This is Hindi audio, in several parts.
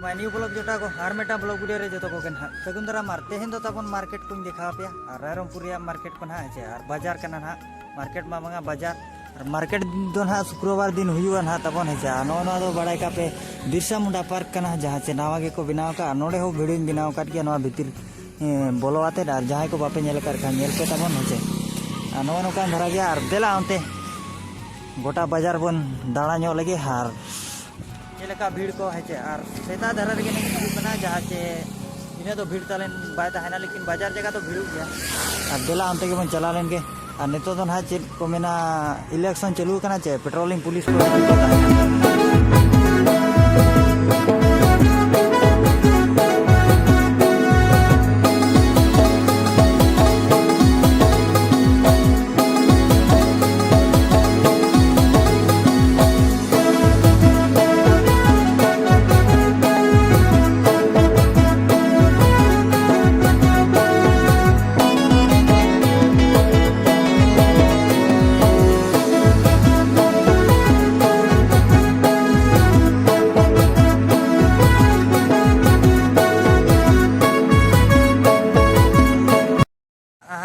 न्यू ब्लॉग जोटा को हर मेटा ब्लॉग वीडियो रे जो को ना सगुन दारा मार तेहन दो ताबन मार्केट को देखा पे और रायरंगपुर मार्केट को ना है और बाजार का ना मार्केट मा मंगा बाजार और मार्केट दो ना शुक्रवार दिन हुआ ना तबन है नो दो बड़ा का पे बिरसा मुंडा पार्क का जहाँ से नवा के को बनाव का नोडे हो वीडियो बनाव का गया भीतर बोलो आते और जहाँ को बापे नेल कर पे तबन है नो नौका धरा गया और देला अंते गोटा बाजार बन दाड़ा नो लगे हार चेलका भीड़ को है और सेता धरा रे बना जहाँ से इन्हें तो भीड़ तालेन बाय तहना लेकिन बाजार जगह तो भीड़ गया और देला अंते के बन चला लेन के और नितो तो ना चेक को मेना इलेक्शन चलू करना चे पेट्रोलिंग पुलिस को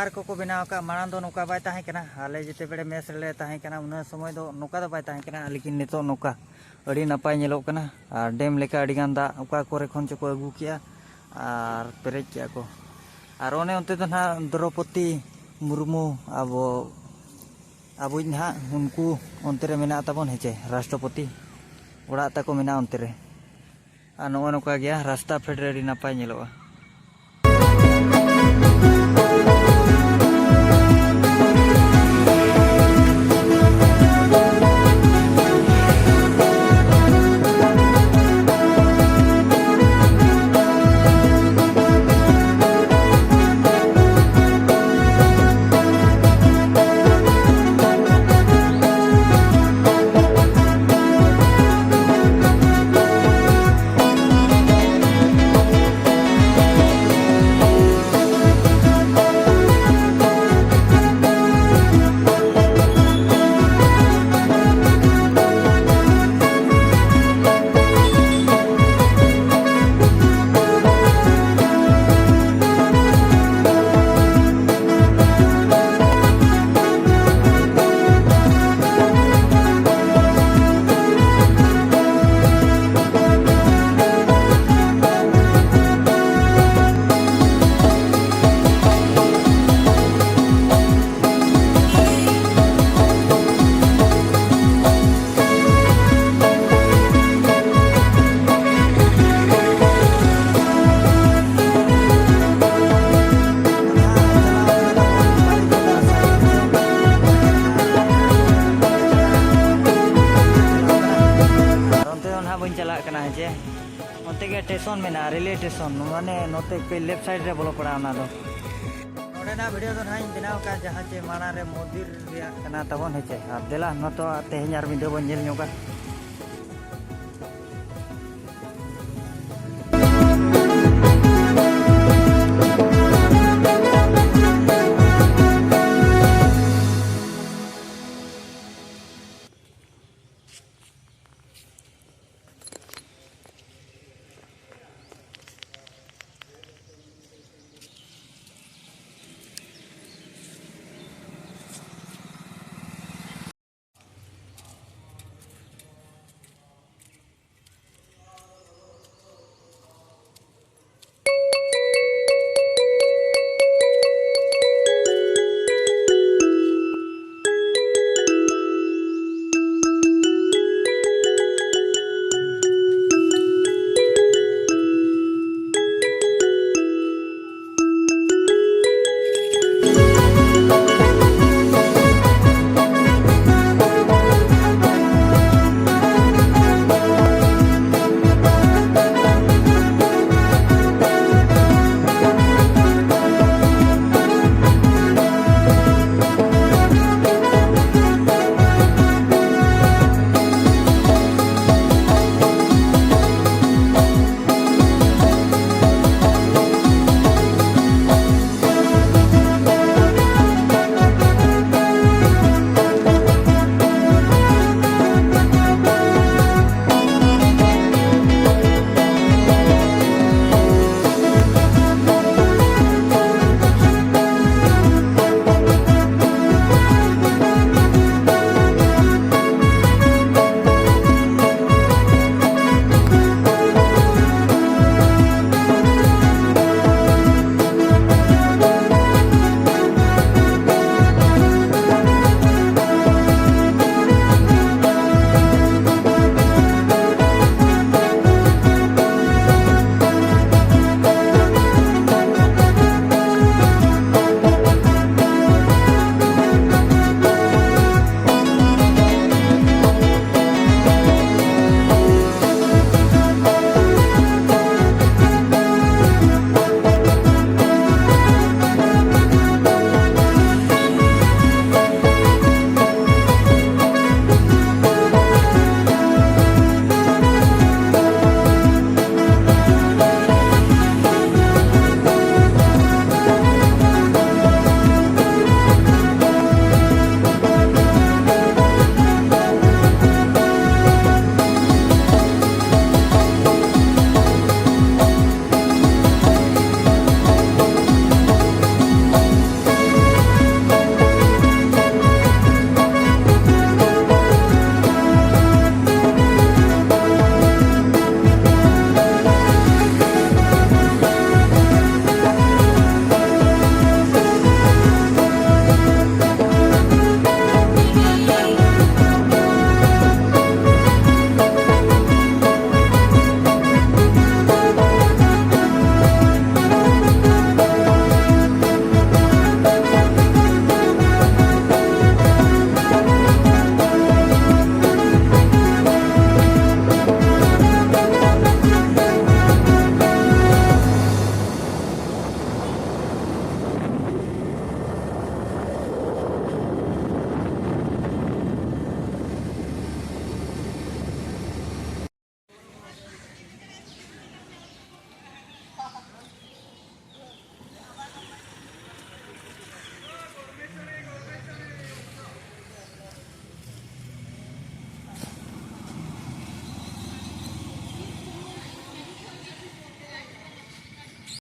आहार को बनाव का माना दो नौका बाय तहकना आले जिते बड़े मेस रे तहकना उन समय दो नौका दो बाय तहकना लेकिन नितो नौका अड़ी नपाय नेलोग कना और डेम लेका अड़ी गान दा उका कोरे खन चो को अगू किया और पेरेज किया को और ओने ओनते तो ना द्रौपदी मुर्मू अब ना उनको ओनते रे मेना ताबन हेचे राष्ट्रपति ओड़ा ताको मेना ओनते रे और नो नौका गया रास्ता फेड रे अड़ी नपाय नेलोगा चला जे ओनते के स्टेशन में ना रेलवे स्टेशन माने नोते पे लेफ्ट साइड रे बोलो पड़ा ना दो नोडे ना वीडियो तो ना बनाव का जहाँ चे माना रे मंदिर रिया कना तबन हेचे और देला नतो तेहन यार वीडियो बन जेल न्योका